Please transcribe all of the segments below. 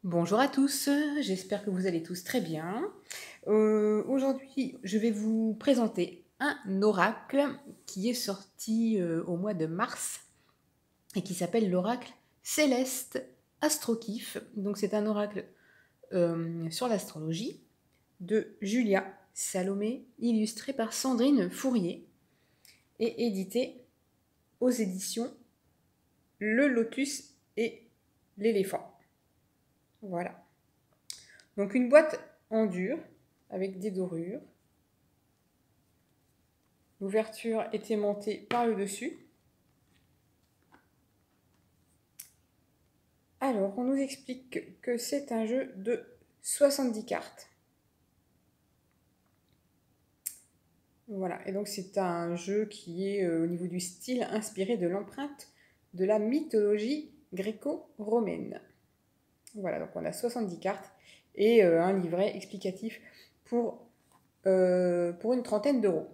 Bonjour à tous, j'espère que vous allez tous très bien. Aujourd'hui, je vais vous présenter un oracle qui est sorti au mois de mars et qui s'appelle l'oracle Céleste Astrokif. Donc c'est un oracle sur l'astrologie de Julia Salomé, illustré par Sandrine Fourier et édité aux éditions Le Lotus et l'Éléphant. Voilà. Donc une boîte en dur avec des dorures. L'ouverture est aimantée par le dessus. Alors, on nous explique que c'est un jeu de 70 cartes. Voilà, et donc c'est un jeu qui est au niveau du style inspiré de l'empreinte de la mythologie gréco-romaine. Voilà, donc on a 70 cartes et un livret explicatif pour une trentaine d'euros.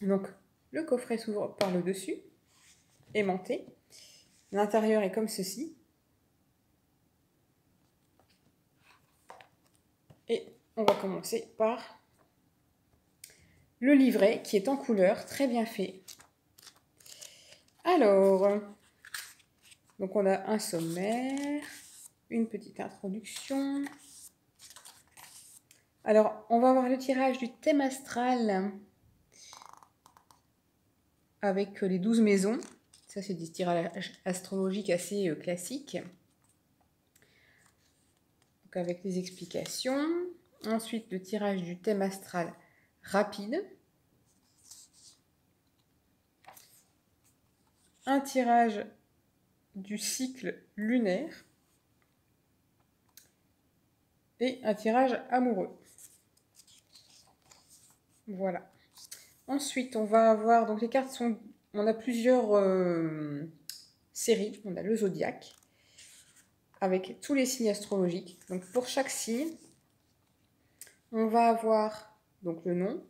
Donc le coffret s'ouvre par le dessus, aimanté. L'intérieur est comme ceci. Et on va commencer par le livret qui est en couleur, très bien fait. Alors, donc on a un sommaire, une petite introduction. Alors, on va avoir le tirage du thème astral avec les 12 maisons. Ça, c'est des tirages astrologiques assez classiques. Donc, avec les explications. Ensuite, le tirage du thème astral rapide. Un tirage du cycle lunaire. Et un tirage amoureux. Voilà. Ensuite, on va avoir, donc les cartes sont, on a plusieurs séries. On a le zodiaque avec tous les signes astrologiques. Donc pour chaque signe, on va avoir donc le nom,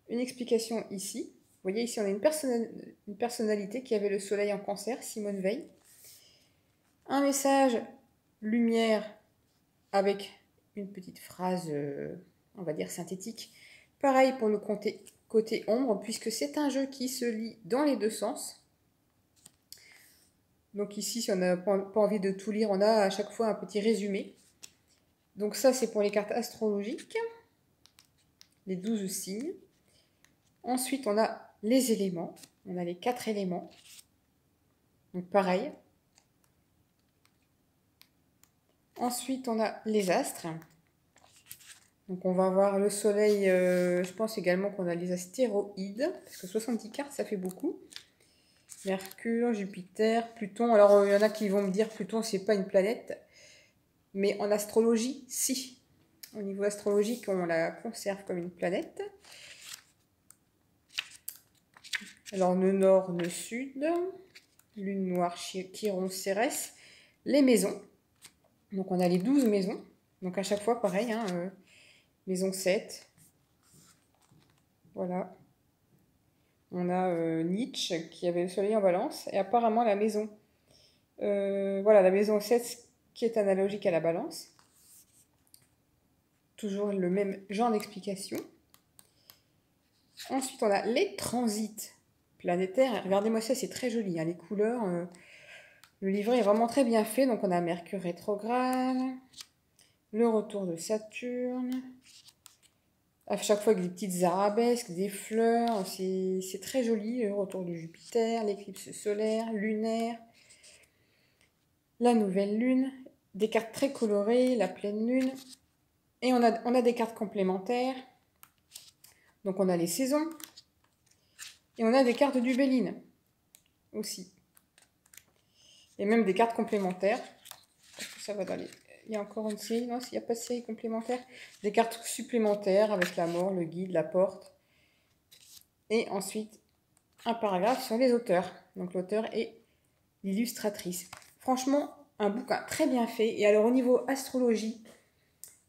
une explication ici. Vous voyez ici, on a une personnalité qui avait le soleil en cancer, Simone Veil. Un message lumière avec une petite phrase, on va dire synthétique. Pareil pour le côté ombre, puisque c'est un jeu qui se lit dans les deux sens. Donc ici, si on n'a pas envie de tout lire, on a à chaque fois un petit résumé. Donc ça, c'est pour les cartes astrologiques, les 12 signes. Ensuite, on a les éléments. On a les 4 éléments. Donc pareil. Ensuite, on a les astres. Donc on va avoir le soleil, je pense également qu'on a les astéroïdes, parce que 70 cartes, ça fait beaucoup. Mercure, Jupiter, Pluton. Alors il y en a qui vont me dire Pluton, c'est pas une planète. Mais en astrologie, si. Au niveau astrologique, on la conserve comme une planète. Alors, le nord, le sud, lune noire, Chiron, Cérès, les maisons. Donc, on a les 12 maisons. Donc, à chaque fois, pareil, hein, maison 7. Voilà. On a Nietzsche qui avait le soleil en balance. Et apparemment, la maison, voilà, la maison 7 qui est analogique à la balance. Toujours le même genre d'explication. Ensuite, on a les transits planétaires. Regardez-moi ça, c'est très joli, hein, les couleurs. Le livret est vraiment très bien fait. Donc, on a Mercure rétrograde, le retour de Saturne. À chaque fois, avec des petites arabesques, des fleurs. C'est très joli. Le retour de Jupiter, l'éclipse solaire, lunaire, la nouvelle lune, des cartes très colorées, la pleine lune. Et on a des cartes complémentaires. Donc, on a les saisons. Et on a des cartes du Béline aussi. Et même des cartes complémentaires. Parce que ça va dans les... Il y a encore une série, non, s'il n'y a pas de série complémentaire. Des cartes supplémentaires avec la mort, le guide, la porte. Et ensuite, un paragraphe sur les auteurs. Donc l'auteur est l'illustratrice. Franchement, un bouquin très bien fait. Et alors au niveau astrologie,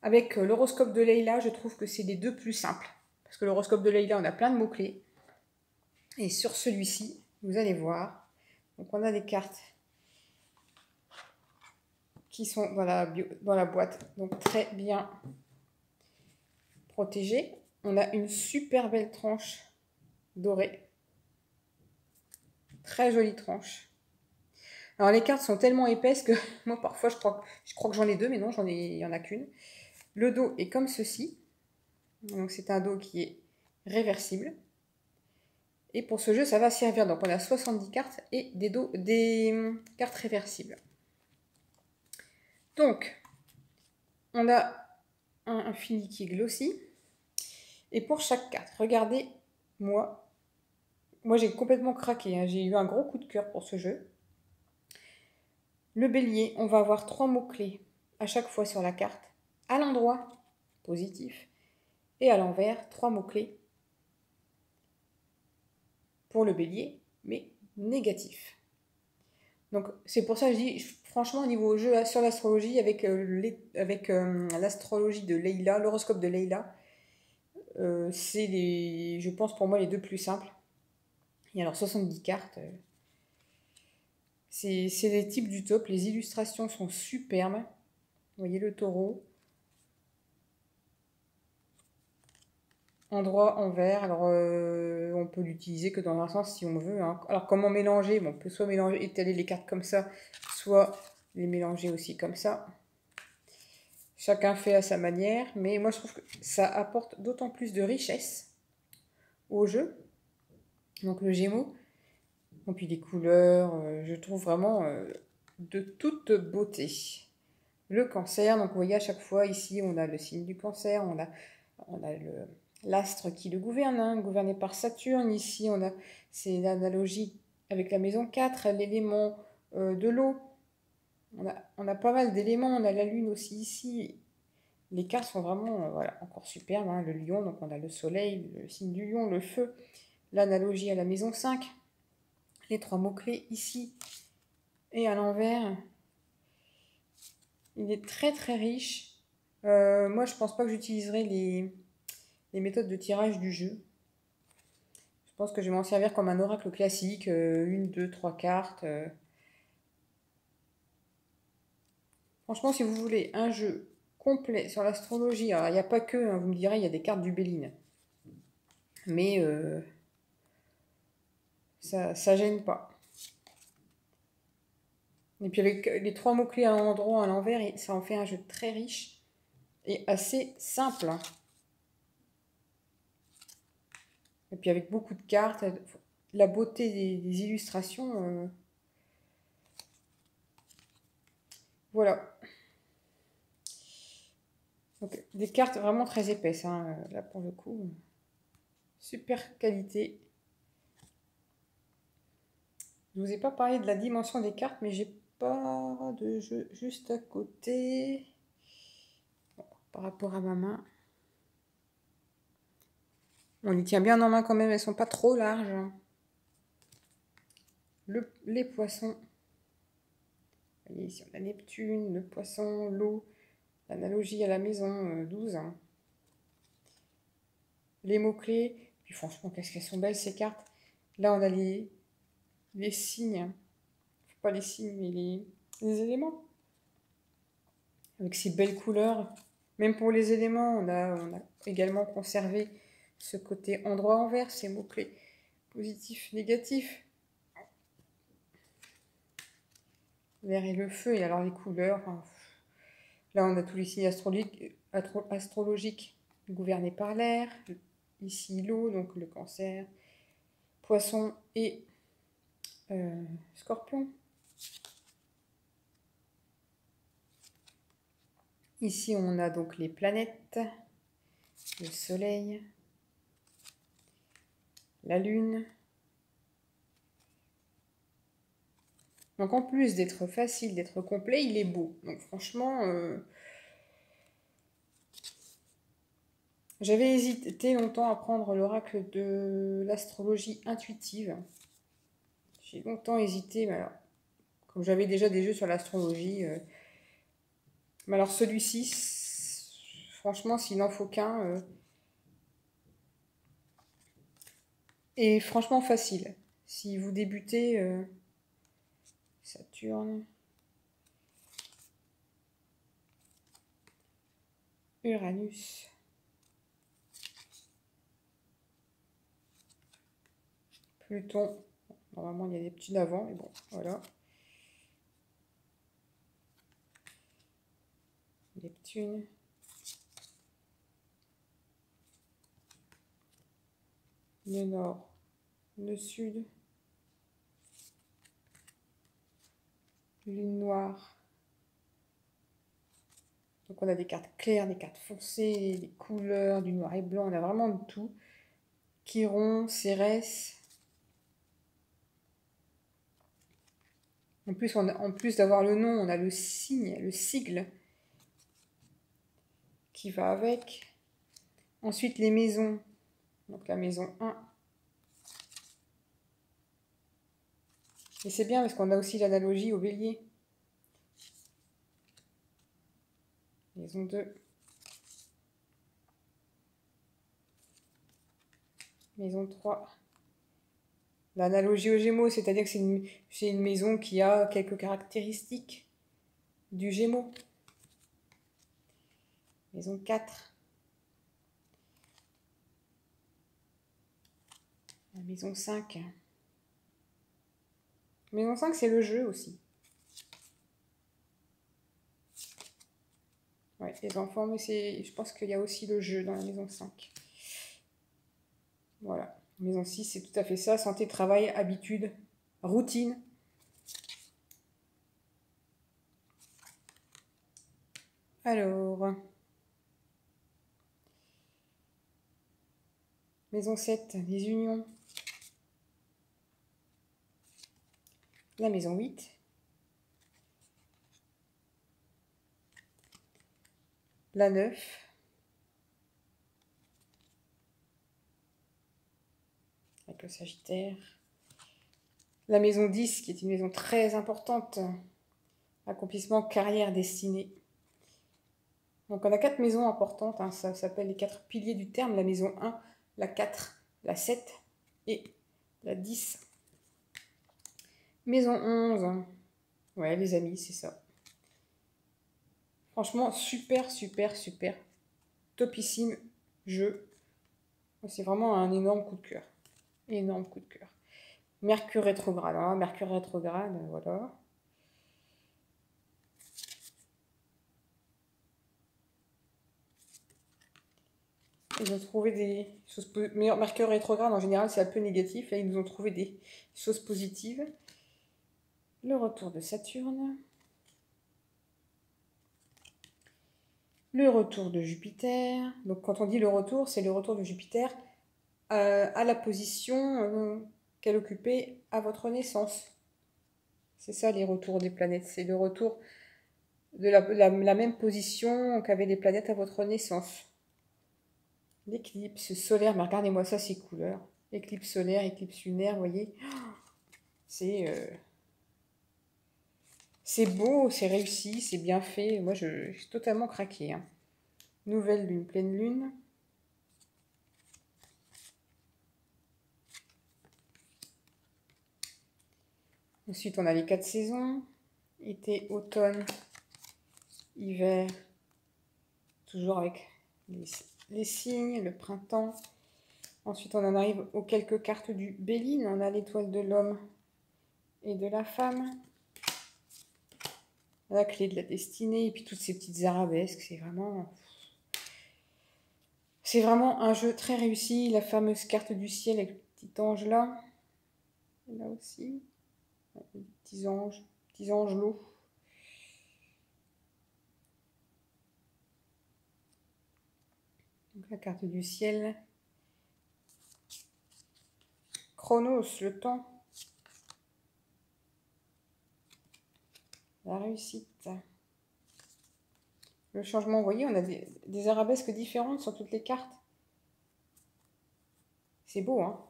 avec l'horoscope de Leïla, je trouve que c'est les deux plus simples. Parce que l'horoscope de Leïla, on a plein de mots-clés. Et sur celui-ci, vous allez voir. Donc on a des cartes qui sont dans la boîte. Donc très bien protégés. On a une super belle tranche dorée. Très jolie tranche. Alors les cartes sont tellement épaisses que moi parfois je crois que j'en ai deux, mais non, il y en a qu'une. Le dos est comme ceci. Donc c'est un dos qui est réversible. Et pour ce jeu, ça va servir. Donc on a 70 cartes et des cartes réversibles. Donc, on a un fini qui est glossy. Et pour chaque carte, regardez, moi j'ai complètement craqué. Hein. J'ai eu un gros coup de cœur pour ce jeu. Le bélier, on va avoir 3 mots-clés à chaque fois sur la carte. À l'endroit, positif. Et à l'envers, 3 mots-clés pour le bélier, mais négatif. Donc c'est pour ça que je dis, franchement, au niveau jeu sur l'astrologie, avec l'astrologie de Leïla, l'horoscope de Leïla, c'est je pense pour moi les deux plus simples. Et alors 70 cartes, c'est les types du top, les illustrations sont superbes. Vous voyez le taureau. Endroit, envers, alors on peut l'utiliser que dans un sens si on veut. Hein. Alors comment mélanger? Bon, on peut soit mélanger, étaler les cartes comme ça, soit les mélanger aussi comme ça. Chacun fait à sa manière, mais moi je trouve que ça apporte d'autant plus de richesse au jeu. Donc le Gémeaux, et puis les couleurs, je trouve vraiment de toute beauté. Le Cancer, donc vous voyez à chaque fois ici on a le signe du Cancer, on a l'astre qui le gouverne, hein, gouverné par Saturne. Ici c'est l'analogie avec la maison 4, l'élément de l'eau. On a pas mal d'éléments, on a la lune aussi ici. Les cartes sont vraiment voilà, encore superbes. Hein. Le lion, donc on a le soleil, le signe du lion, le feu, l'analogie à la maison 5, les 3 mots-clés ici et à l'envers. Il est très très riche. Moi, je pense pas que j'utiliserai les méthodes de tirage du jeu. Je pense que je vais m'en servir comme un oracle classique, 1, 2, 3 cartes. Franchement, si vous voulez un jeu complet sur l'astrologie, il n'y a pas que, hein, vous me direz, il y a des cartes du Béline. Mais ça gêne pas. Et puis avec les 3 mots-clés à l'endroit, à l'envers, ça en fait un jeu très riche et assez simple. Et puis avec beaucoup de cartes, la beauté des illustrations. Voilà. Donc des cartes vraiment très épaisses, hein, là pour le coup. Super qualité. Je vous ai pas parlé de la dimension des cartes, mais j'ai pas de jeu juste à côté. Bon, par rapport à ma main. On les tient bien en main quand même, elles sont pas trop larges. Les poissons. Vous voyez ici on a Neptune, le poisson, l'eau, l'analogie à la maison 12. Les mots-clés. Puis franchement, qu'est-ce qu'elles sont belles ces cartes. Là on a les signes. Pas les signes, mais les éléments. Avec ces belles couleurs. Même pour les éléments, on a également conservé ce côté endroit envers, ces mots-clés positifs, négatifs. L'air et le feu, et alors les couleurs. Enfin, là, on a tous les signes astrologiques gouvernés par l'air. Ici, l'eau, donc le cancer, poisson et scorpion. Ici, on a donc les planètes, le soleil, la lune. Donc en plus d'être facile, d'être complet, il est beau. Donc franchement, j'avais hésité longtemps à prendre l'oracle de l'astrologie intuitive. J'ai longtemps hésité, mais alors, comme j'avais déjà des jeux sur l'astrologie, mais alors celui-ci, franchement, s'il n'en faut qu'un, est franchement facile. Si vous débutez, Saturne, Uranus. Pluton. Normalement, il y a des petits avant, mais bon, voilà. Neptune. Le nord, le sud. Lune noire. Donc on a des cartes claires, des cartes foncées, des couleurs, du noir et blanc, on a vraiment de tout. Chiron, Cérès. En plus d'avoir le nom, on a le signe, le sigle qui va avec. Ensuite, les maisons. Donc la maison 1. Et c'est bien parce qu'on a aussi l'analogie au bélier. Maison 2. Maison 3. L'analogie aux Gémeaux, c'est-à-dire que c'est une maison qui a quelques caractéristiques du Gémeaux. Maison 4. La maison 5. Maison 5, c'est le jeu aussi. Ouais, les enfants, mais je pense qu'il y a aussi le jeu dans la maison 5. Voilà. Maison 6, c'est tout à fait ça. Santé, travail, habitude, routine. Alors, maison 7, les unions. La maison 8. La 9. Avec le Sagittaire. La maison 10, qui est une maison très importante. Accomplissement, carrière, destinée. Donc on a 4 maisons importantes, hein, ça s'appelle les 4 piliers du terme, la maison 1, la 4, la 7 et la 10. Maison 11, ouais les amis, c'est ça. Franchement, super, super, super, topissime jeu. C'est vraiment un énorme coup de cœur. Énorme coup de cœur. Mercure rétrograde, hein, Mercure rétrograde, voilà. Ils ont trouvé des choses... Mercure rétrograde, en général, c'est un peu négatif. Là, ils nous ont trouvé des choses positives. Le retour de Saturne. Le retour de Jupiter. Donc, quand on dit le retour, c'est le retour de Jupiter à la position qu'elle occupait à votre naissance. C'est ça, les retours des planètes. C'est le retour de la même position qu'avaient les planètes à votre naissance. L'éclipse solaire, mais regardez-moi ça, ces couleurs. Éclipse solaire, éclipse lunaire, vous voyez. C'est beau, c'est réussi, c'est bien fait. Moi, je suis totalement craquée. Hein. Nouvelle lune, pleine lune. Ensuite, on a les 4 saisons. Été, automne, hiver. Toujours avec les signes, le printemps. Ensuite, on en arrive aux quelques cartes du Béline. On a l'étoile de l'homme et de la femme. La clé de la destinée. Et puis toutes ces petites arabesques. C'est vraiment un jeu très réussi. La fameuse carte du ciel avec le petit ange là. Là aussi. Les petits angelots. Donc la carte du ciel. Chronos, le temps. La réussite. Le changement, vous voyez, on a des arabesques différentes sur toutes les cartes. C'est beau, hein?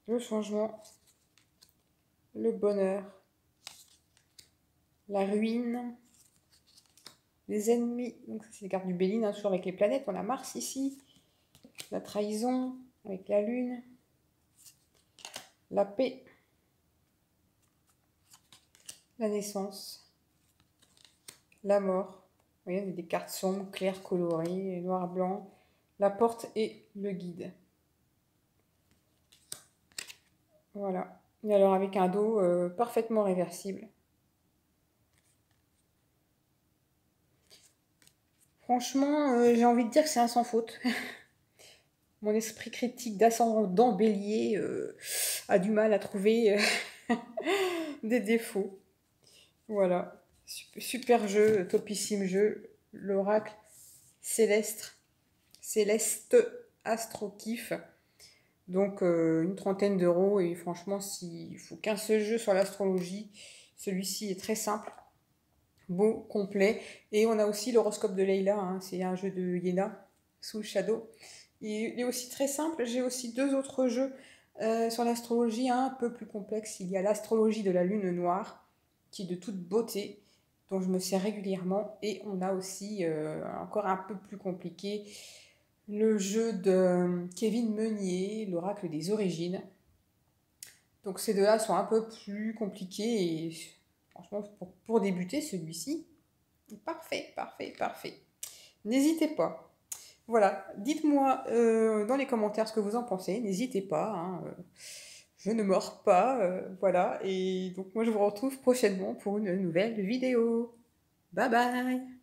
Le changement. Le bonheur. La ruine. Les ennemis. Donc ça, c'est les cartes du Béline, hein, toujours avec les planètes. On a Mars ici. La trahison avec la lune. La paix. La naissance. La mort. Vous voyez, des cartes sombres, claires, colorées, noir, blanc, la porte et le guide. Voilà. Et alors avec un dos parfaitement réversible. Franchement, j'ai envie de dire que c'est un sans faute. Mon esprit critique d'ascendant Bélier a du mal à trouver des défauts. Voilà. Super jeu, topissime jeu. L'oracle Céleste Astro Kiff. Donc une trentaine d'euros. Et franchement, s'il faut qu'un seul jeu sur l'astrologie, celui-ci est très simple, beau, complet. Et on a aussi l'horoscope de Leïla. Hein. C'est un jeu de Yéna, Soul Shadow. Il est aussi très simple. J'ai aussi deux autres jeux sur l'astrologie un peu plus complexe. Il y a l'astrologie de la lune noire, qui est de toute beauté, dont je me sers régulièrement. Et on a aussi, encore un peu plus compliqué, le jeu de Kevin Meunier, l'oracle des origines. Donc ces deux-là sont un peu plus compliqués et franchement, pour débuter, celui-ci, parfait, parfait, parfait. N'hésitez pas. Voilà, dites-moi dans les commentaires ce que vous en pensez. N'hésitez pas, hein, je ne mords pas. Voilà, et donc moi je vous retrouve prochainement pour une nouvelle vidéo. Bye bye!